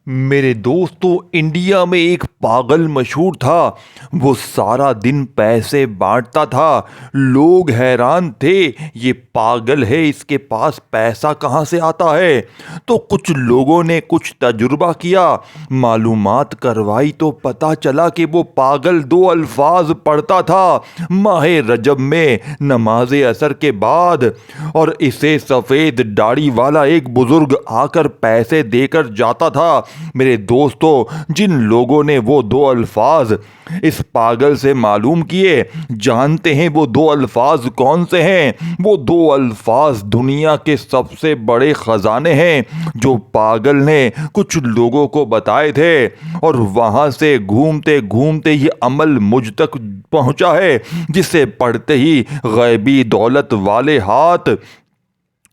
میرے دوستوں، انڈیا میں ایک پاگل مشہور تھا۔ وہ سارا دن پیسے بانٹتا تھا۔ لوگ حیران تھے، یہ پاگل ہے، اس کے پاس پیسہ کہاں سے آتا ہے؟ تو کچھ لوگوں نے کچھ تجربہ کیا، معلومات کروائی تو پتہ چلا کہ وہ پاگل دو الفاظ پڑھتا تھا ماہ رجب میں نماز عصر کے بعد، اور اسے سفید داڑھی والا ایک بزرگ آ کر پیسے دے کر جاتا تھا۔ میرے دوستو، جن لوگوں نے وہ دو الفاظ اس پاگل سے معلوم کیے، جانتے ہیں وہ دو الفاظ کون سے ہیں؟ وہ دو الفاظ دنیا کے سب سے بڑے خزانے ہیں جو پاگل نے کچھ لوگوں کو بتائے تھے، اور وہاں سے گھومتے گھومتے یہ عمل مجھ تک پہنچا ہے، جسے پڑھتے ہی غیبی دولت والے ہاتھ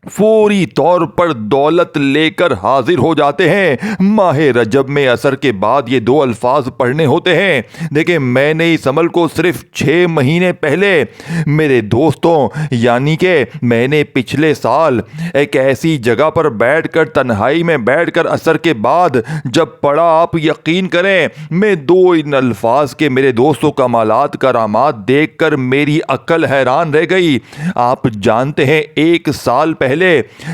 فوری طور پر دولت لے کر حاضر ہو جاتے ہیں۔ ماہ رجب میں عصر کے بعد یہ دو الفاظ پڑھنے ہوتے ہیں۔ دیکھیں، میں نے اس عمل کو صرف 6 مہینے پہلے، میرے دوستوں، یعنی کہ میں نے پچھلے سال ایک ایسی جگہ پر بیٹھ کر، تنہائی میں بیٹھ کر عصر کے بعد جب پڑھا، آپ یقین کریں، میں ان الفاظ کے میرے دوستوں کمالات کرامات دیکھ کر میری عقل حیران رہ گئی۔ آپ جانتے ہیں، 1 سال پہلے،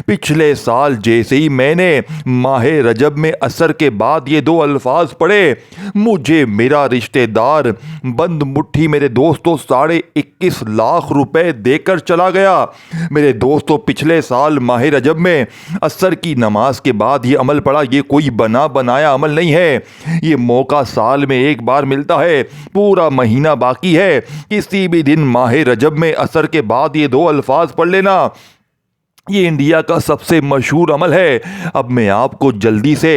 پچھلے سال جیسے ہی میں نے ماہ رجب میں عصر کے بعد یہ دو الفاظ پڑھے، مجھے میرا رشتہ دار بند مٹھی، میرے دوستوں، 21.5 لاکھ روپے دے کر چلا گیا۔ میرے دوستوں، پچھلے سال ماہ رجب میں عصر کی نماز کے بعد یہ عمل پڑھا۔ یہ کوئی بنا بنایا عمل نہیں ہے، یہ موقع سال میں ایک بار ملتا ہے، پورا مہینہ باقی ہے، کسی بھی دن ماہ رجب میں عصر کے بعد یہ دو الفاظ پڑھ لینا۔ یہ انڈیا کا سب سے مشہور عمل ہے۔ اب میں آپ کو جلدی سے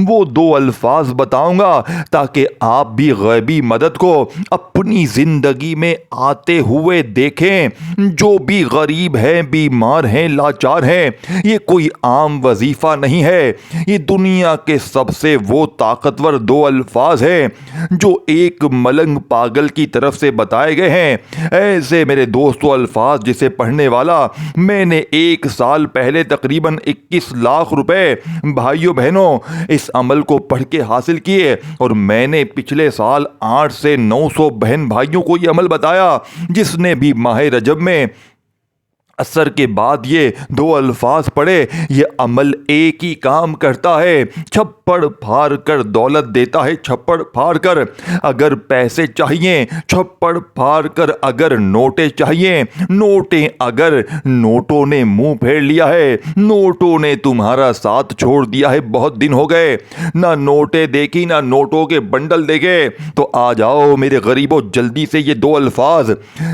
وہ دو الفاظ بتاؤں گا تاکہ آپ بھی غیبی مدد کو اپنی زندگی میں آتے ہوئے دیکھیں۔ جو بھی غریب ہیں، بیمار ہیں، لاچار ہیں، یہ کوئی عام وظیفہ نہیں ہے، یہ دنیا کے سب سے وہ طاقتور دو الفاظ ہیں جو ایک ملنگ پاگل کی طرف سے بتائے گئے ہیں۔ ایسے میرے دوستو الفاظ جسے پڑھنے والا میں نے 1 سال پہلے تقریباً 21 لاکھ روپے بھائیوں بہنوں اس عمل کو پڑھ کے حاصل کیے، اور میں نے پچھلے سال 800 سے 900 بہن بھائیوں کو یہ عمل بتایا، جس نے بھی ماہ رجب میں عصر کے بعد یہ دو الفاظ پڑھے۔ یہ عمل ایک ہی کام کرتا ہے، چھپڑ پھاڑ کر دولت دیتا ہے، چھپڑ پھاڑ کر۔ اگر پیسے چاہیے، چھپڑ پھاڑ کر۔ اگر نوٹیں چاہیے، نوٹیں۔ اگر نوٹوں نے منہ پھیر لیا ہے، نوٹوں نے تمہارا ساتھ چھوڑ دیا ہے، بہت دن ہو گئے، نہ نوٹیں دیکھی، نہ نوٹوں کے بنڈل دیکھے، تو آ جاؤ میرے غریبوں، جلدی سے یہ دو الفاظ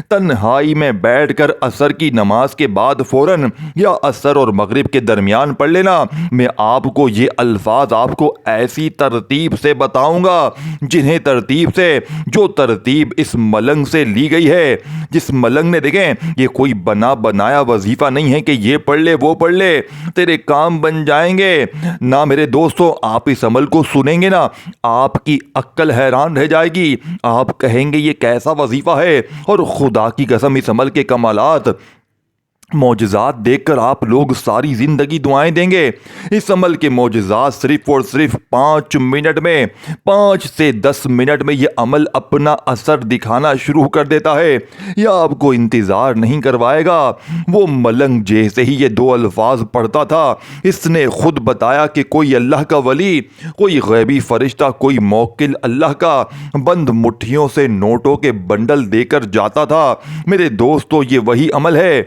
تنہائی میں بیٹھ کر عصر کی نماز کے بعد فوراً یا عصر اور مغرب کے درمیان پڑھ لینا۔ میں آپ کو یہ الفاظ آپ کو ایسی ترتیب سے بتاؤں گا، جنہیں ترتیب سے، جو ترتیب اس ملنگ سے لی گئی ہے، جس ملنگ نے، دیکھیں، یہ کوئی بنا بنایا وظیفہ نہیں ہے کہ یہ پڑھ لے وہ پڑھ لے تیرے کام بن جائیں گے۔ نہ میرے دوستوں، آپ اس عمل کو سنیں گے نا، آپ کی عقل حیران رہ جائے گی، آپ کہیں گے یہ کیسا وظیفہ ہے، اور خدا کی قسم اس عمل کے کمالات، معجزات دیکھ کر آپ لوگ ساری زندگی دعائیں دیں گے۔ اس عمل کے معجزات صرف اور صرف 5 منٹ میں، 5 سے 10 منٹ میں یہ عمل اپنا اثر دکھانا شروع کر دیتا ہے۔ یہ آپ کو انتظار نہیں کروائے گا۔ وہ ملنگ جیسے ہی یہ دو الفاظ پڑھتا تھا، اس نے خود بتایا کہ کوئی اللہ کا ولی، کوئی غیبی فرشتہ، کوئی موکل اللہ کا بند مٹھیوں سے نوٹوں کے بنڈل دے کر جاتا تھا۔ میرے دوستو، یہ وہی عمل ہے۔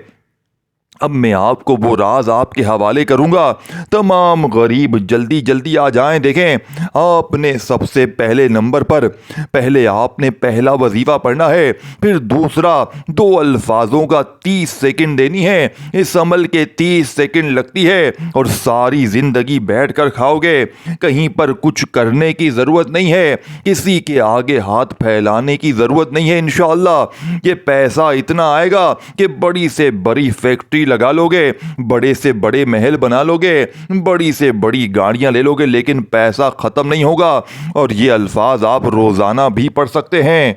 اب میں آپ کو وہ راز آپ کے حوالے کروں گا۔ تمام غریب جلدی جلدی آ جائیں۔ دیکھیں، آپ نے سب سے پہلے نمبر پر، پہلے آپ نے پہلا وظیفہ پڑھنا ہے، پھر دوسرا 2 الفاظوں کا 30 سیکنڈ دینی ہے۔ اس عمل کے 30 سیکنڈ لگتی ہے، اور ساری زندگی بیٹھ کر کھاؤ گے۔ کہیں پر کچھ کرنے کی ضرورت نہیں ہے، کسی کے آگے ہاتھ پھیلانے کی ضرورت نہیں ہے۔ انشاءاللہ یہ پیسہ اتنا آئے گا کہ بڑی سے بڑی فیکٹری لگا لو گے، بڑے سے بڑے محل بنا لو گے، بڑی سے بڑی گاڑیاں لے لو گے، لیکن پیسہ ختم نہیں ہوگا۔ اور یہ الفاظ آپ روزانہ بھی پڑھ سکتے ہیں۔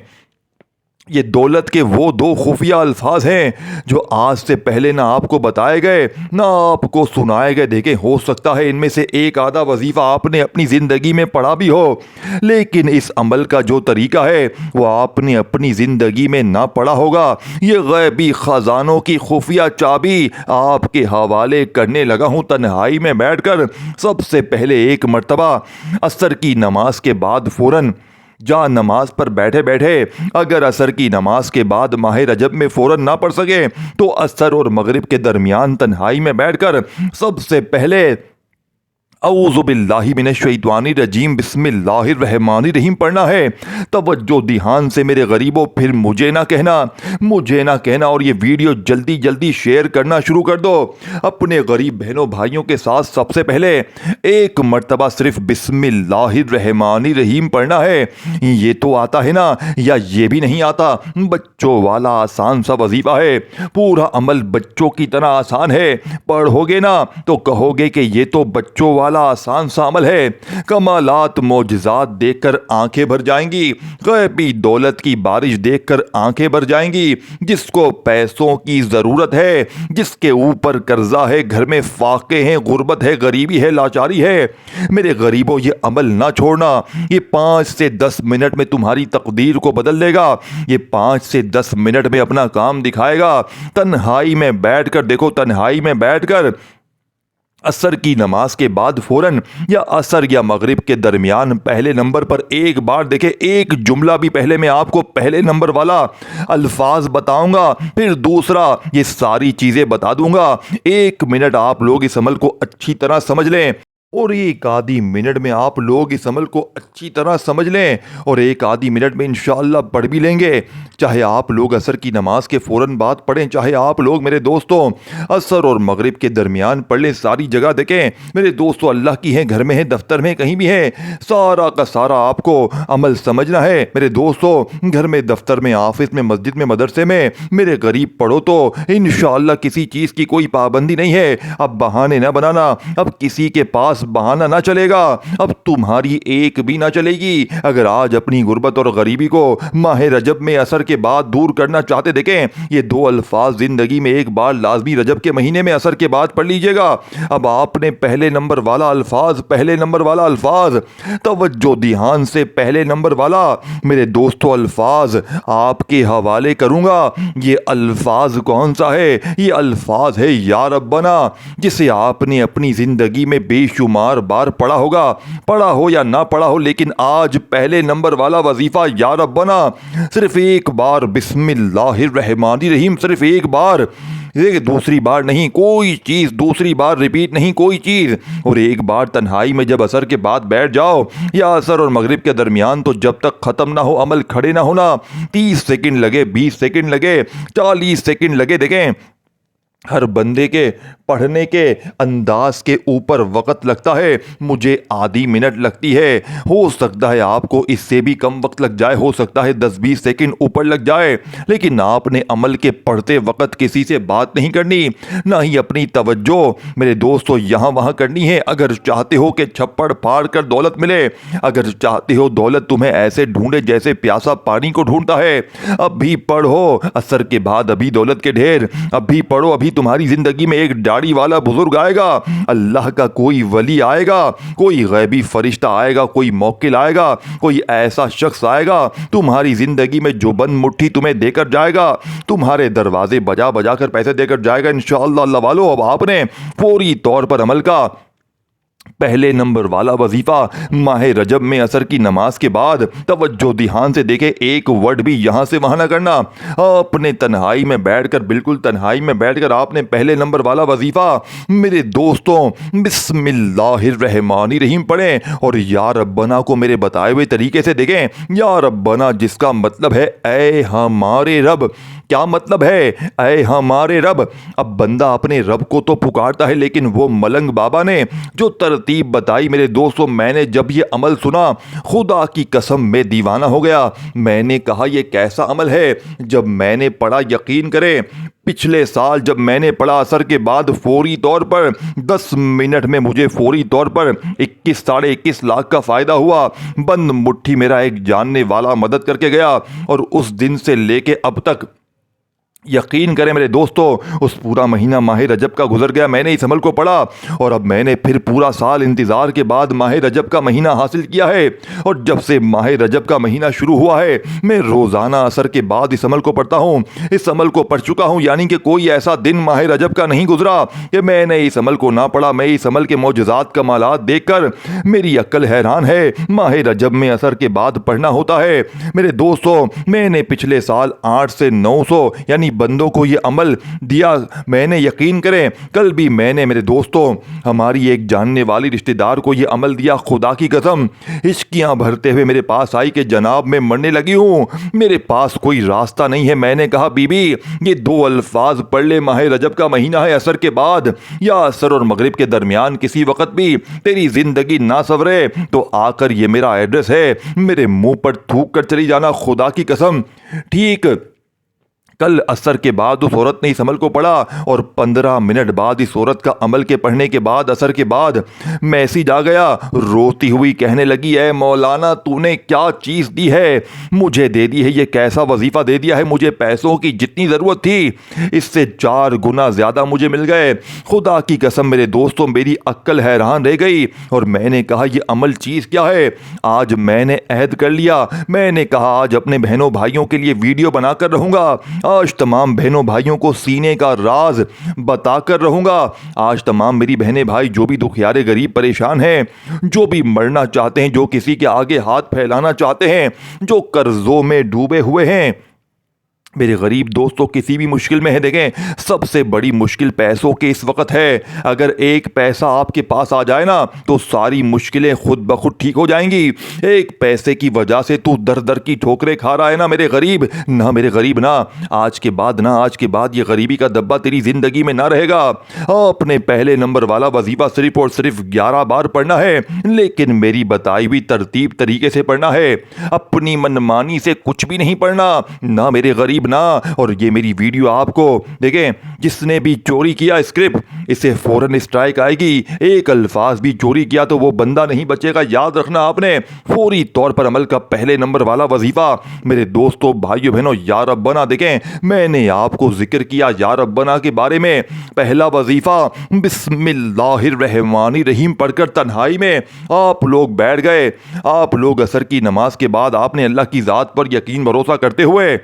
یہ دولت کے وہ دو خفیہ الفاظ ہیں جو آج سے پہلے نہ آپ کو بتائے گئے نہ آپ کو سنائے گئے۔ دیکھیں، ہو سکتا ہے ان میں سے ایک آدھا وظیفہ آپ نے اپنی زندگی میں پڑھا بھی ہو، لیکن اس عمل کا جو طریقہ ہے وہ آپ نے اپنی زندگی میں نہ پڑھا ہوگا۔ یہ غیبی خزانوں کی خفیہ چابی آپ کے حوالے کرنے لگا ہوں تنہائی میں بیٹھ کر۔ سب سے پہلے ایک مرتبہ عصر کی نماز کے بعد فوراً جہاں نماز پر بیٹھے بیٹھے اگر عصر کی نماز کے بعد ماہ رجب میں فوراً نہ پڑھ سکے تو عصر اور مغرب کے درمیان تنہائی میں بیٹھ کر سب سے پہلے اعوذ باللہ من الشیطان الرجیم بسم اللہ الرحمن الرحیم پڑھنا ہے۔ توجہ دھیان سے میرے غریبوں، پھر مجھے نہ کہنا اور یہ ویڈیو جلدی جلدی شیئر کرنا شروع کر دو اپنے غریب بہنوں بھائیوں کے ساتھ۔ سب سے پہلے ایک مرتبہ صرف بسم اللہ الرحمن الرحیم پڑھنا ہے۔ یہ تو آتا ہے نا، یا یہ بھی نہیں آتا؟ بچوں والا آسان سا وظیفہ ہے، پورا عمل بچوں کی طرح آسان ہے۔ پڑھو گے نا تو کہو گے کہ یہ تو بچوں والا آسان سا عمل ہے۔ کمالات معجزات دیکھ کر آنکھیں بھر جائیں گی، غیبی دولت کی بارش دیکھ کر آنکھیں بھر جائیں گی۔ جس کو پیسوں کی ضرورت ہے، جس کے اوپر قرضہ ہے، گھر میں فاقے ہیں، غربت ہے، غریبی ہے، لاچاری ہے، میرے غریبوں یہ عمل نہ چھوڑنا۔ یہ 5 سے 10 منٹ میں تمہاری تقدیر کو بدل دے گا۔ یہ 5 سے 10 منٹ میں اپنا کام دکھائے گا۔ تنہائی میں بیٹھ کر دیکھو، تنہائی میں بیٹھ کر عصر کی نماز کے بعد فوراً یا عصر یا مغرب کے درمیان پہلے نمبر پر ایک بار دیکھیں، ایک جملہ بھی پہلے میں آپ کو پہلے نمبر والا الفاظ بتاؤں گا، پھر دوسرا یہ ساری چیزیں بتا دوں گا۔ 1 منٹ آپ لوگ اس عمل کو اچھی طرح سمجھ لیں، اور ایک آدھی منٹ میں آپ لوگ اس عمل کو اچھی طرح سمجھ لیں، اور ایک آدھی منٹ میں انشاءاللہ پڑھ بھی لیں گے۔ چاہے آپ لوگ عصر کی نماز کے فوراً بعد پڑھیں، چاہے آپ لوگ میرے دوستوں عصر اور مغرب کے درمیان پڑھ لیں، ساری جگہ دیکھیں میرے دوستوں، اللہ کی ہیں، گھر میں ہیں، دفتر میں، کہیں بھی ہیں، سارا کا سارا آپ کو عمل سمجھنا ہے میرے دوستوں۔ گھر میں، دفتر میں، آفس میں، مسجد میں، مدرسے میں میرے غریب پڑھو تو انشاءاللہ کسی چیز کی کوئی پابندی نہیں ہے۔ اب بہانے نہ بنانا، اب کسی کے پاس بہانہ نہ چلے گا، اب تمہاری ایک بھی نہ چلے گی۔ اگر آج اپنی غربت اور غریبی کو ماہ رجب میں عصر کے بعد دور کرنا چاہتے، دیکھیں یہ 2 الفاظ زندگی میں ایک بار لازمی رجب کے مہینے میں عصر کے بعد پڑھ لیجئے گا۔ اب آپ نے پہلے نمبر والا الفاظ توجہ دھیان سے پہلے نمبر والا میرے دوستو الفاظ آپ کے حوالے کروں گا۔ یہ الفاظ کون سا ہے؟ یہ الفاظ ہے یا ربنا، جسے آپ نے اپنی زندگی میں بے شمار بار پڑھا ہوگا، پڑھا ہو یا نہ پڑھا ہو، لیکن آج پہلے نمبر والا وظیفہ یا ربنا صرف ایک بار بسم اللہ الرحمن الرحیم، صرف ایک بار، دوسری بار نہیں کوئی چیز، دوسری بار ریپیٹ نہیں کوئی چیز۔ اور ایک بار تنہائی میں جب عصر کے بعد بیٹھ جاؤ یا عصر اور مغرب کے درمیان، تو جب تک ختم نہ ہو عمل کھڑے نہ ہونا۔ 30 سیکنڈ لگے، 20 سیکنڈ لگے، 40 سیکنڈ لگے، دیکھیں ہر بندے کے پڑھنے کے انداز کے اوپر وقت لگتا ہے۔ مجھے آدھی منٹ لگتی ہے، ہو سکتا ہے آپ کو اس سے بھی کم وقت لگ جائے، ہو سکتا ہے 10-20 سیکنڈ اوپر لگ جائے، لیکن آپ نے عمل کے پڑھتے وقت کسی سے بات نہیں کرنی، نہ ہی اپنی توجہ میرے دوستو یہاں وہاں کرنی ہے۔ اگر چاہتے ہو کہ چھپڑ پھاڑ کر دولت ملے، اگر چاہتے ہو دولت تمہیں ایسے ڈھونڈے جیسے پیاسا پانی کو ڈھونڈتا ہے، اب بھی پڑھو، عصر کے بعد ابھی دولت کے ڈھیر، اب بھی پڑھو، ابھی تمہاری زندگی میں ایک داڑھی والا بزرگ آئے گا، اللہ کا کوئی ولی آئے گا، کوئی غیبی فرشتہ آئے گا، کوئی موکل آئے گا، کوئی ایسا شخص آئے گا تمہاری زندگی میں جو بند مٹھی تمہیں دے کر جائے گا، تمہارے دروازے بجا بجا کر پیسے دے کر جائے گا انشاءاللہ۔ اللہ والو، اب آپ نے فوری طور پر عمل کا پہلے نمبر والا وظیفہ ماہ رجب میں عصر کی نماز کے بعد توجہ دھیان سے دیکھیں، ایک ورڈ بھی یہاں سے وہاں نہ کرنا۔ آپ نے تنہائی میں بیٹھ کر، بالکل تنہائی میں بیٹھ کر آپ نے پہلے نمبر والا وظیفہ میرے دوستوں بسم اللہ الرحمن الرحیم پڑھیں، اور یا ربنا کو میرے بتائے ہوئے طریقے سے دیکھیں۔ یا ربنا جس کا مطلب ہے اے ہمارے رب، کیا مطلب ہے؟ اے ہمارے رب۔ اب بندہ اپنے رب کو تو پکارتا ہے، لیکن وہ ملنگ بابا نے جو ترتیب بتائی میرے دوستوں، میں نے جب یہ عمل سنا خدا کی قسم میں دیوانہ ہو گیا۔ میں نے کہا یہ کیسا عمل ہے؟ جب میں نے پڑھا، یقین کریں پچھلے سال جب میں نے پڑھا اثر کے بعد فوری طور پر 10 منٹ میں مجھے فوری طور پر 21 لاکھ کا فائدہ ہوا. بند مٹھی میرا ایک جاننے والا مدد کر کے گیا اور اس دن سے لے کے اب تک یقین کریں میرے دوستو اس پورا مہینہ ماہ رجب کا گزر گیا. میں نے اس عمل کو پڑھا اور اب میں نے پھر پورا سال انتظار کے بعد ماہ رجب کا مہینہ حاصل کیا ہے. اور جب سے ماہ رجب کا مہینہ شروع ہوا ہے میں روزانہ عصر کے بعد اس عمل کو پڑھتا ہوں. اس عمل کو پڑھ چکا ہوں, یعنی کہ کوئی ایسا دن ماہ رجب کا نہیں گزرا کہ میں نے اس عمل کو نہ پڑھا. میں اس عمل کے معجزات کمالات دیکھ کر میری عقل حیران ہے. ماہ رجب میں عصر کے بعد پڑھنا ہوتا ہے میرے دوستو. میں نے پچھلے سال 800 سے 900 یعنی بندوں کو یہ عمل دیا. میں نے یقین کریں کل بھی میں نے میرے دوستوں ہماری ایک جاننے والی رشتہ دار کو یہ عمل دیا. خدا کی قسم ہچکیاں بھرتے ہوئے میرے پاس آئی کہ جناب میں مرنے لگی ہوں, میرے پاس کوئی راستہ نہیں ہے. میں نے کہا بی بی یہ 2 الفاظ پڑھ لے, ماہ رجب کا مہینہ ہے, عصر کے بعد یا عصر اور مغرب کے درمیان کسی وقت بھی تیری زندگی نہ سنورے تو آ کر یہ میرا ایڈریس ہے, میرے منہ پر تھوک کر چلی جانا. خدا کی قسم ٹھیک کل عصر کے بعد اس عورت نے اس عمل کو پڑھا اور 15 منٹ بعد اس عورت کا عمل کے پڑھنے کے بعد عصر کے بعد میسیج آ گیا. روتی ہوئی کہنے لگی اے مولانا تو نے کیا چیز دی ہے, مجھے دے دی ہے, یہ کیسا وظیفہ دے دیا ہے, مجھے پیسوں کی جتنی ضرورت تھی اس سے 4 گنا زیادہ مجھے مل گئے. خدا کی قسم میرے دوستوں میری عقل حیران رہ گئی اور میں نے کہا یہ عمل چیز کیا ہے. آج میں نے عہد کر لیا, میں نے کہا آج اپنے بہنوں بھائیوں کے لیے ویڈیو بنا کر رہوں گا. آج تمام بہنوں بھائیوں کو سینے کا راز بتا کر رہوں گا. آج تمام میری بہنیں بھائی جو بھی دکھیارے غریب پریشان ہیں, جو بھی مرنا چاہتے ہیں, جو کسی کے آگے ہاتھ پھیلانا چاہتے ہیں, جو قرضوں میں ڈوبے ہوئے ہیں, میرے غریب دوستوں کسی بھی مشکل میں ہے, دیکھیں سب سے بڑی مشکل پیسوں کی اس وقت ہے. اگر ایک پیسہ آپ کے پاس آ جائے نا تو ساری مشکلیں خود بخود ٹھیک ہو جائیں گی. ایک پیسے کی وجہ سے تو در در کی ٹھوکریں کھا رہا ہے نا میرے غریب, نہ میرے غریب نہ, آج کے بعد یہ غریبی کا دبا تیری زندگی میں نہ رہے گا. اپنے پہلے نمبر والا وظیفہ صرف اور صرف 11 بار پڑھنا ہے, لیکن میری بتائی ہوئی ترتیب طریقے سے پڑھنا ہے. اپنی منمانی سے کچھ بھی نہیں پڑھنا نہ میرے غریب نہ. اور یہ میری ویڈیو آپ کو دیکھیں جس نے بھی چوری کیا اسکرپٹ اسے فوراً اسٹرائک آئے گی. ایک الفاظ بھی چوری کیا تو وہ بندہ نہیں بچے گا. یاد رکھنا آپ نے فوری طور پر عمل کا پہلے نمبر والا وظیفہ میرے دوستوں بھائیو بہنوں یا ربنا. دیکھیں میں نے آپ کو ذکر کیا یا ربنا کے بارے میں. پہلا وظیفہ بسم اللہ الرحمن الرحیم پڑھ کر تنہائی میں آپ لوگ بیٹھ گئے. آپ لوگ عصر کی نماز کے بعد آپ نے اللہ کی ذات پر یقین بھروسہ کرتے ہوئے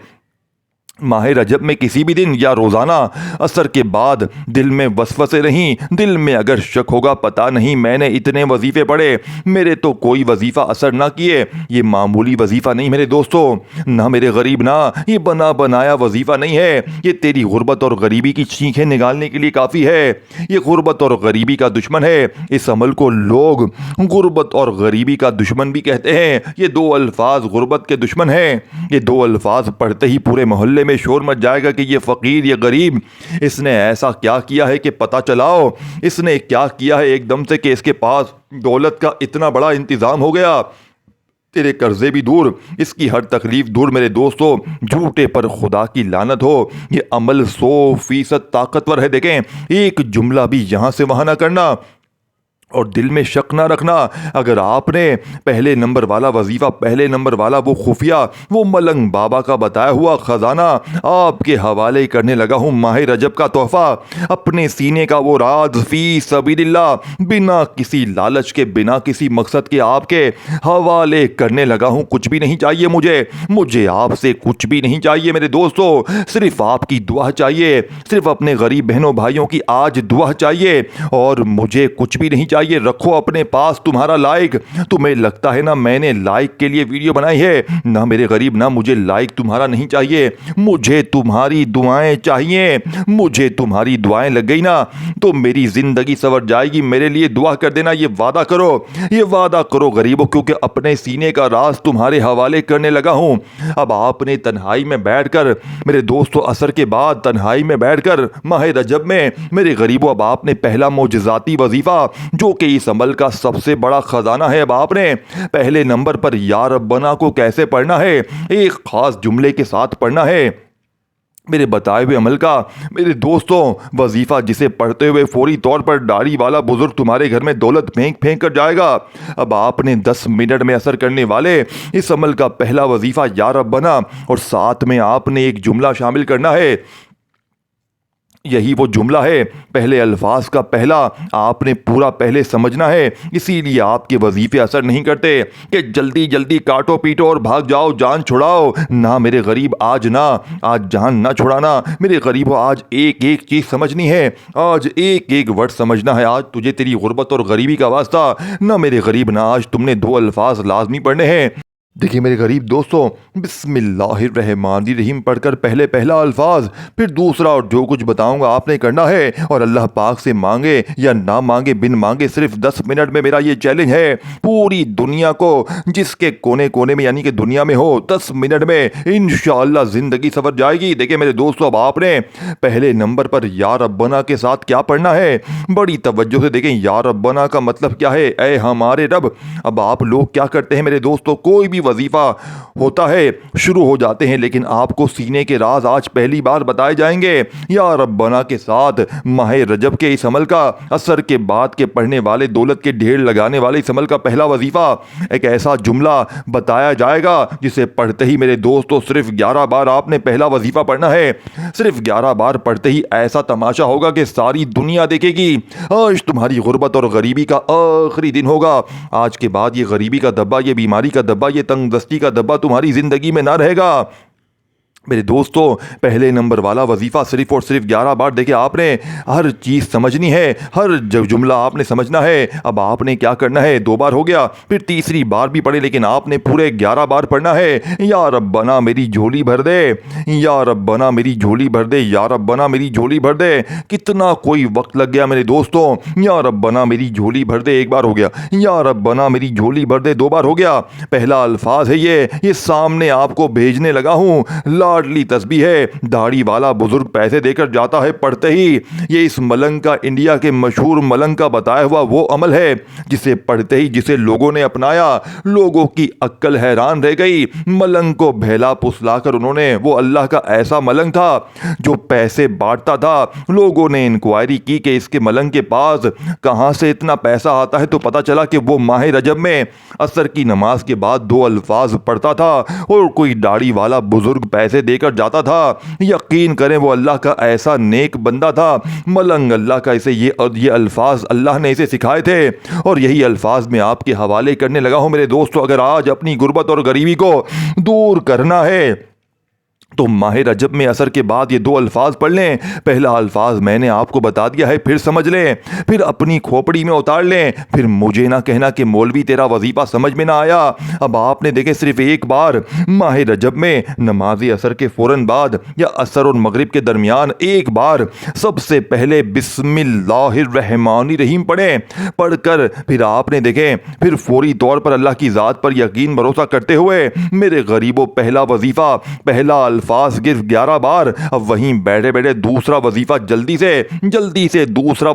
ماہ رجب میں کسی بھی دن یا روزانہ عصر کے بعد دل میں وسوسے رہیں, دل میں اگر شک ہوگا پتہ نہیں میں نے اتنے وظیفے پڑھے, میرے تو کوئی وظیفہ اثر نہ کیے. یہ معمولی وظیفہ نہیں میرے دوستوں, نہ میرے غریب نہ, یہ بنا بنایا وظیفہ نہیں ہے. یہ تیری غربت اور غریبی کی چیخیں نکالنے کے لیے کافی ہے. یہ غربت اور غریبی کا دشمن ہے. اس عمل کو لوگ غربت اور غریبی کا دشمن بھی کہتے ہیں. یہ 2 الفاظ غربت کے دشمن ہیں. یہ 2 الفاظ پڑھتے ہی پورے محلے میں شور مچ جائے گا کہ یہ فقیر یہ غریب اس نے ایسا کیا کیا ہے کہ پتہ چلاؤ اس نے کیا کیا ہے ایک دم سے کہ اس کے پاس دولت کا اتنا بڑا انتظام ہو گیا. تیرے قرضے بھی دور, اس کی ہر تکلیف دور. میرے دوستو جھوٹے پر خدا کی لعنت ہو. یہ عمل 100% طاقتور ہے. دیکھیں ایک جملہ بھی یہاں سے وہاں نہ کرنا اور دل میں شک نہ رکھنا. اگر آپ نے پہلے نمبر والا وظیفہ, پہلے نمبر والا وہ خفیہ, وہ ملنگ بابا کا بتایا ہوا خزانہ آپ کے حوالے کرنے لگا ہوں. ماہ رجب کا تحفہ, اپنے سینے کا وہ راز فی سبیل اللہ, بنا کسی لالچ کے, بنا کسی مقصد کے آپ کے حوالے کرنے لگا ہوں. کچھ بھی نہیں چاہیے مجھے آپ سے کچھ بھی نہیں چاہیے میرے دوستو, صرف آپ کی دعا چاہیے, صرف اپنے غریب بہنوں بھائیوں کی آج دعا چاہیے, اور مجھے کچھ بھی نہیں چاہیے. رکھو اپنے پاس تمہارا لائک. تمہیں لگتا ہے نا میں نے لائک کے لیے ویڈیو بنائی ہے, نہ میرے غریب نہ, مجھے لائک تمہارا نہیں چاہیے, مجھے تمہاری دعائیں چاہیے. مجھے تمہاری دعائیں لگ گئی نا تو میری زندگی سنور جائے گی. میرے لیے دعا کر دینا, یہ وعدہ کرو غریبوں, کیونکہ اپنے سینے کا راز تمہارے حوالے کرنے لگا ہوں. اب آپ نے تنہائی میں بیٹھ کر میرے دوستو, عصر کے بعد تنہائی میں بیٹھ کر ماہ رجب میں میرے غریبوں, اب آپ نے پہلا معجزاتی وظیفہ جو کہ اس عمل کا سب سے بڑا خزانہ ہے, اب آپ نے پہلے نمبر پر یا ربنا کو کیسے پڑھنا ہے, ایک خاص جملے کے ساتھ پڑھنا ہے. میرے بتائے ہوئے عمل کا میرے دوستوں وظیفہ جسے پڑھتے ہوئے فوری طور پر داڑھی والا بزرگ تمہارے گھر میں دولت پھینک پھینک کر جائے گا۔ اب آپ نے 10 منٹ میں اثر کرنے والے اس عمل کا پہلا وظیفہ یا رب بنا، اور ساتھ میں آپ نے ایک جملہ شامل کرنا ہے۔ یہی وہ جملہ ہے، پہلے الفاظ کا پہلا آپ نے پورا پہلے سمجھنا ہے۔ اسی لیے آپ کے وظیفے اثر نہیں کرتے کہ جلدی جلدی کاٹو پیٹو اور بھاگ جاؤ، جان چھڑاؤ۔ نہ میرے غریب، آج جان نہ چھڑانا میرے غریبو، آج ایک ایک چیز سمجھنی ہے، آج ایک ایک ورڈ سمجھنا ہے۔ آج تجھے تیری غربت اور غریبی کا واسطہ، نہ میرے غریب، نہ آج تم نے 2 الفاظ لازمی پڑھنے ہیں۔ دیکھیے میرے غریب دوستوں، بسم اللہ الرحمن الرحیم پڑھ کر پہلا الفاظ، پھر دوسرا، اور جو کچھ بتاؤں گا آپ نے کرنا ہے، اور اللہ پاک سے مانگے یا نہ مانگے، بن مانگے صرف 10 منٹ میں میرا یہ چیلنج ہے، پوری دنیا کو جس کے کونے کونے میں یعنی کہ دنیا میں ہو، 10 منٹ میں انشاءاللہ زندگی سنور جائے گی۔ دیکھیں میرے دوستوں، اب آپ نے پہلے نمبر پر یا ربنا کے ساتھ کیا پڑھنا ہے، بڑی توجہ سے دیکھیں۔ یا ربنا کا مطلب کیا ہے؟ اے ہمارے رب۔ اب آپ لوگ کیا کرتے ہیں میرے دوستوں، کوئی بھی وظیفہ ہوتا ہے شروع ہو جاتے ہیں، لیکن آپ کو سینے کے راز آج پہلی بار بتائے جائیں گے۔ یا ربنا کے ساتھ ماہ رجب کے اس عمل کا، عصر کے بعد کے پڑھنے والے، دولت کے ڈھیر لگانے والے اس عمل کا پہلا وظیفہ، ایک ایسا جملہ بتایا جائے گا جسے پڑھتے ہی میرے دوستوں صرف 11 بار آپ نے پہلا وظیفہ پڑھنا ہے۔ صرف 11 بار پڑھتے ہی ایسا تماشا ہوگا کہ ساری دنیا دیکھے گی۔ آج تمہاری غربت اور غریبی کا آخری دن ہوگا۔ آج کے بعد یہ غریبی کا دبا، یہ بیماری کا دبا، یہ تنگ دستی کا دبا تمہاری زندگی میں نہ رہے گا۔ میرے دوستوں، پہلے نمبر والا وظیفہ صرف اور صرف 11 بار، دیکھیں آپ نے ہر چیز سمجھنی ہے، ہر جملہ آپ نے سمجھنا ہے۔ اب آپ نے کیا کرنا ہے، 2 بار ہو گیا، پھر تیسری بار بھی پڑھے، لیکن آپ نے پورے 11 بار پڑھنا ہے۔ یا ربنا میری جھولی بھر دے، یا ربنا میری جھولی بھر دے، یا ربنا میری جھولی بھر دے۔ کتنا کوئی وقت لگ گیا میرے دوستوں، یا ربنا میری جھولی بھر دے 1 بار ہو گیا، یا ربنا میری جھولی بھر دے 2 بار ہو گیا۔ پہلا الفاظ ہے یہ سامنے آپ کو بھیجنے لگا ہوں، لاڈلی تسبیح ہے، داڑھی والا بزرگ پیسے دے کر جاتا ہے پڑھتے ہی۔ یہ اس ملنگ کا، انڈیا کے مشہور ملنگ کا بتایا ہوا وہ عمل ہے جسے پڑھتے ہی جسے لوگوں نے اپنایا، لوگوں کی عقل حیران رہ گئی۔ ملنگ کو بہلا پسلا کر انہوں نے، وہ اللہ کا ایسا ملنگ تھا جو پیسے بانٹتا تھا۔ لوگوں نے انکوائری کی کہ اس کے ملنگ کے پاس کہاں سے اتنا پیسہ آتا ہے، تو پتا چلا کہ وہ ماہ رجب میں عصر کی نماز کے بعد 2 الفاظ پڑھتا تھا، اور کوئی داڑھی والا بزرگ پیسے دے کر جاتا تھا۔ یقین کریں وہ اللہ کا ایسا نیک بندہ تھا، ملنگ اللہ کا، اسے یہ الفاظ اللہ نے اسے سکھائے تھے، اور یہی الفاظ میں آپ کے حوالے کرنے لگا ہوں میرے دوستو۔ اگر آج اپنی غربت اور غریبی کو دور کرنا ہے تو ماہ رجب میں عصر کے بعد یہ 2 الفاظ پڑھ لیں۔ پہلا الفاظ میں نے آپ کو بتا دیا ہے، پھر سمجھ لیں، پھر اپنی کھوپڑی میں اتار لیں، پھر مجھے نہ کہنا کہ مولوی تیرا وظیفہ سمجھ میں نہ آیا۔ اب آپ نے دیکھیں صرف 1 بار ماہ رجب میں نماز عصر کے فوراً بعد یا عصر اور مغرب کے درمیان 1 بار سب سے پہلے بسم اللہ الرحمن الرحیم پڑھیں۔ پڑھ کر پھر آپ نے دیکھیں، پھر فوری طور پر اللہ کی ذات پر یقین بھروسہ کرتے ہوئے میرے غریبوں پہلا وظیفہ، پہلا الفاظ صرف 11 بار، اب وہیں بیٹھے بیٹھے دوسرا وظیفہ جلدی سے دوسرا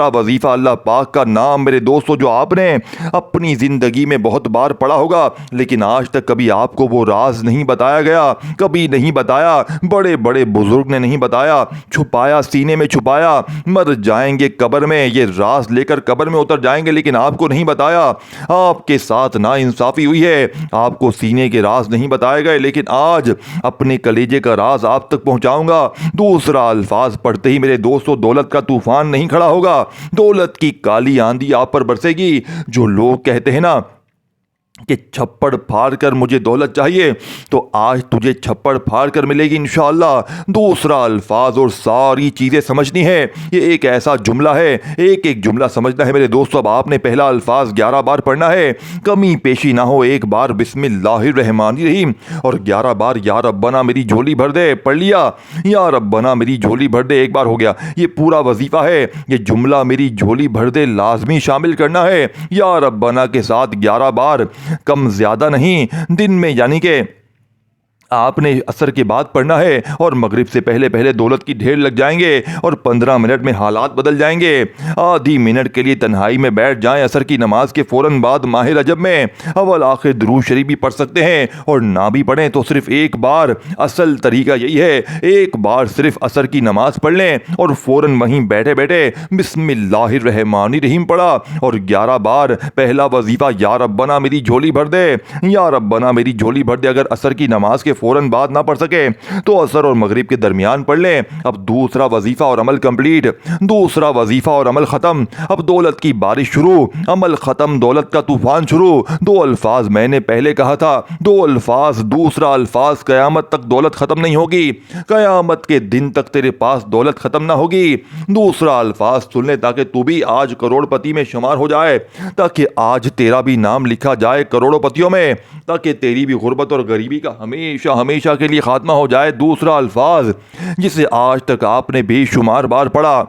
وظیفہ اللہ پاک کا نام میرے دوستو، جو آپ نے اپنی زندگی میں بہت بار پڑھا ہوگا، لیکن آج تک کبھی آپ کو وہ راز نہیں بتایا گیا، کبھی نہیں بتایا، بڑے بڑے بزرگ نے نہیں بتایا، چھپایا، سینے میں چھپایا، مر جائیں گے قبر میں، یہ راز لے کر قبر میں اتر جائیں گے، لیکن آپ کو نہیں بتایا۔ آپ کے ساتھ ناانصافی ہوئی ہے، آپ کو سینے کے راز نہیں بتائے گئے، لیکن آج اپنے کلیجے کا راز آپ تک پہنچاؤں گا۔ دوسرا الفاظ پڑھتے ہی میرے دوستو دولت کا طوفان نہیں کھڑا ہوگا، دولت کی کالی آندھی آپ پر برسے گی۔ جو لوگ کہتے ہیں نا کہ چھپڑ پھاڑ کر مجھے دولت چاہیے، تو آج تجھے چھپڑ پھاڑ کر ملے گی انشاءاللہ۔ دوسرا الفاظ اور ساری چیزیں سمجھنی ہے، یہ ایک ایسا جملہ ہے، ایک ایک جملہ سمجھنا ہے میرے دوستو۔ اب آپ نے پہلا الفاظ 11 بار پڑھنا ہے، کمی پیشی نہ ہو، 1 بار بسم اللہ الرحمن الرحیم اور 11 بار یا ربنا میری جھولی بھر دے پڑھ لیا۔ یا ربنا میری جھولی بھر دے 1 بار ہو گیا، یہ پورا وظیفہ ہے، یہ جملہ میری جھولی بھر دے لازمی شامل کرنا ہے۔ یا ربنا کے ساتھ 11 بار، کم زیادہ نہیں، دن میں یعنی کہ آپ نے عصر کے بعد پڑھنا ہے اور مغرب سے پہلے پہلے دولت کی ڈھیر لگ جائیں گے اور 15 منٹ میں حالات بدل جائیں گے۔ آدھی منٹ کے لیے تنہائی میں بیٹھ جائیں عصر کی نماز کے فوراً بعد ماہ رجب میں، اول آخر درود شریف بھی پڑھ سکتے ہیں، اور نہ بھی پڑھیں تو صرف ایک بار، اصل طریقہ یہی ہے، ایک بار صرف عصر کی نماز پڑھ لیں اور فوراً وہیں بیٹھے بیٹھے بسم اللہ الرحمن الرحیم پڑھا اور 11 بار پہلا وظیفہ یا ربنا میری جھولی بھر دے، یا ربنا میری جھولی بھر دے۔ اگر عصر کی نماز کے فوراً بعد نہ پڑھ سکے تو عصر اور مغرب کے درمیان پڑھ لیں۔ اب دوسرا وظیفہ اور عمل کمپلیٹ، دوسرا وظیفہ اور عمل ختم۔ اب دولت کی بارش شروع، عمل ختم، دولت کا طوفان شروع۔ دو الفاظ میں نے پہلے کہا تھا، دو الفاظ، دوسرا الفاظ قیامت تک دولت ختم نہیں ہوگی، قیامت کے دن تک تیرے پاس دولت ختم نہ ہوگی۔ دوسرا الفاظ سن لے تاکہ تو بھی آج کروڑ پتی میں شمار ہو جائے، تاکہ آج تیرا بھی نام لکھا جائے کروڑوں پتیوں میں، تاکہ تیری بھی غربت اور غریبی کا ہمیشہ ہمیشہ کے لیے خاتمہ ہو جائے۔ دوسرا الفاظ جسے آج تک آپ نے بے شمار بار پڑھا،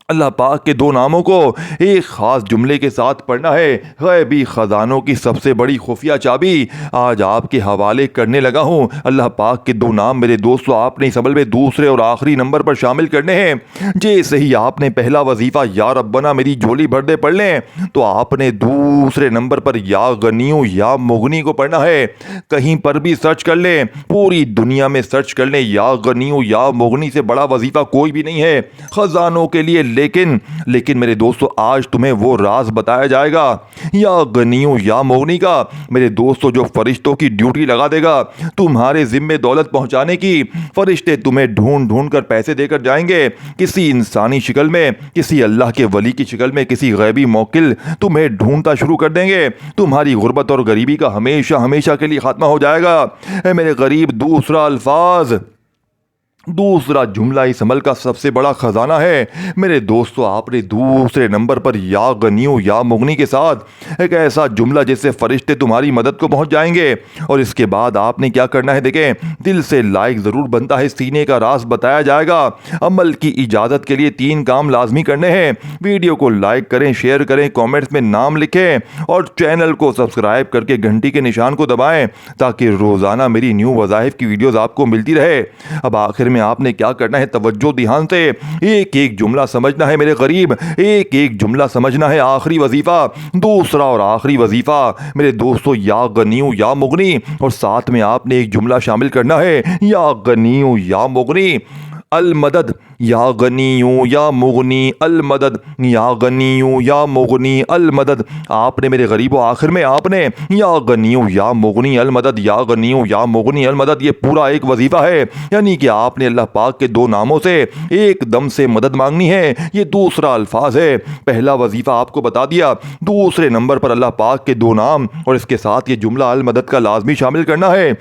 اللہ پاک کے دو ناموں کو ایک خاص جملے کے ساتھ پڑھنا ہے۔ غیبی خزانوں کی سب سے بڑی خفیہ چابی آج آپ کے حوالے کرنے لگا ہوں۔ اللہ پاک کے دو نام میرے دوستو آپ نے اس عمل میں دوسرے اور آخری نمبر پر شامل کرنے ہیں۔ جیسے ہی آپ نے پہلا وظیفہ یا ربنا میری جھولی بھر دے پڑھ لیں تو آپ نے دوسرے نمبر پر یا غنیو یا مغنی کو پڑھنا ہے۔ کہیں پر بھی سرچ کر لیں، پوری دنیا میں سرچ کر لیں، یا غنیو یا مغنی سے بڑا وظیفہ کوئی بھی نہیں ہے خزانوں کے لیے۔ لیکن میرے دوستو آج تمہیں وہ راز بتایا جائے گا یا غنیوں یا مغنی کا، میرے دوستو، جو فرشتوں کی ڈیوٹی لگا دے گا تمہارے ذمے دولت پہنچانے کی۔ فرشتے تمہیں ڈھونڈ ڈھونڈ کر پیسے دے کر جائیں گے، کسی انسانی شکل میں، کسی اللہ کے ولی کی شکل میں، کسی غیبی موکل تمہیں ڈھونڈتا شروع کر دیں گے۔ تمہاری غربت اور غریبی کا ہمیشہ ہمیشہ کے لیے خاتمہ ہو جائے گا۔ اے میرے غریب، دوسرا الفاظ، دوسرا جملہ اس عمل کا سب سے بڑا خزانہ ہے۔ میرے دوستو آپ نے دوسرے نمبر پر یا غنیو یا مغنی کے ساتھ ایک ایسا جملہ جس سے فرشتے تمہاری مدد کو پہنچ جائیں گے، اور اس کے بعد آپ نے کیا کرنا ہے دیکھیں، دل سے لائک ضرور بنتا ہے، سینے کا راز بتایا جائے گا۔ عمل کی اجازت کے لیے 3 کام لازمی کرنے ہیں۔ ویڈیو کو لائک کریں، شیئر کریں، کامنٹس میں نام لکھیں اور چینل کو سبسکرائب کر کے گھنٹی کے نشان کو دبائیں تاکہ روزانہ میری نیو وظائف کی ویڈیوز آپ کو ملتی رہے۔ اب آخر میں آپ نے کیا کرنا ہے، توجہ دھیان سے ایک ایک جملہ سمجھنا ہے میرے غریب، ایک ایک جملہ سمجھنا ہے۔ آخری وظیفہ، دوسرا اور آخری وظیفہ میرے دوستو، یا غنیو یا مغنی، اور ساتھ میں آپ نے ایک جملہ شامل کرنا ہے، یا غنیو یا مغنی المدد، یا غنیو یا مغنی المدد، یا غنیو یا مغنی المدد۔ آپ نے میرے غریبو آخر میں آپ نے یا غنیو یا مغنی المدد، یا غنیو یا مغنی المدد، یہ پورا ایک وظیفہ ہے، یعنی کہ آپ نے اللہ پاک کے دو ناموں سے ایک دم سے مدد مانگنی ہے۔ یہ دوسرا الفاظ ہے، پہلا وظیفہ آپ کو بتا دیا، دوسرے نمبر پر اللہ پاک کے دو نام اور اس کے ساتھ یہ جملہ المدد کا لازمی شامل کرنا ہے۔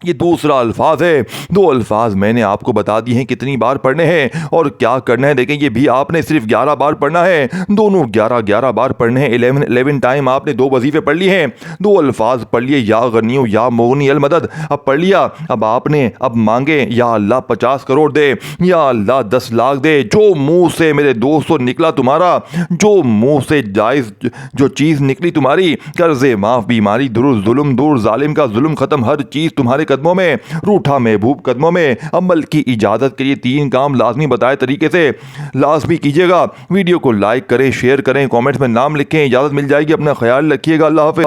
یہ دوسرا الفاظ ہے، 2 الفاظ میں نے آپ کو بتا دی ہیں کتنی بار پڑھنے ہیں اور کیا کرنا ہے، دیکھیں یہ بھی آپ نے صرف 11 بار پڑھنا ہے، دونوں 11 بار پڑھنے ہیں۔ 11 ٹائم آپ نے 2 وظیفے پڑھ لیے ہیں، 2 الفاظ پڑھ لیے، یا غنیو یا مغنی المدد، اب پڑھ لیا۔ اب آپ نے اب مانگے، یا اللہ 50 کروڑ دے، یا اللہ 10 لاکھ دے، جو منہ سے میرے دوستو نکلا تمہارا، جو منہ سے جائز جو چیز نکلی تمہاری، قرض معاف، بیماری دور، ظلم دور، ظالم کا ظلم ختم، ہر چیز تمہارے قدموں میں، روٹھا محبوب قدموں میں۔ عمل کی اجازت کے لیے 3 کام لازمی بتائے طریقے سے لازمی کیجیے گا۔ ویڈیو کو لائک کریں، شیئر کریں، کامنٹس میں نام لکھیں، اجازت مل جائے گی۔ اپنا خیال رکھیے گا، اللہ حافظ۔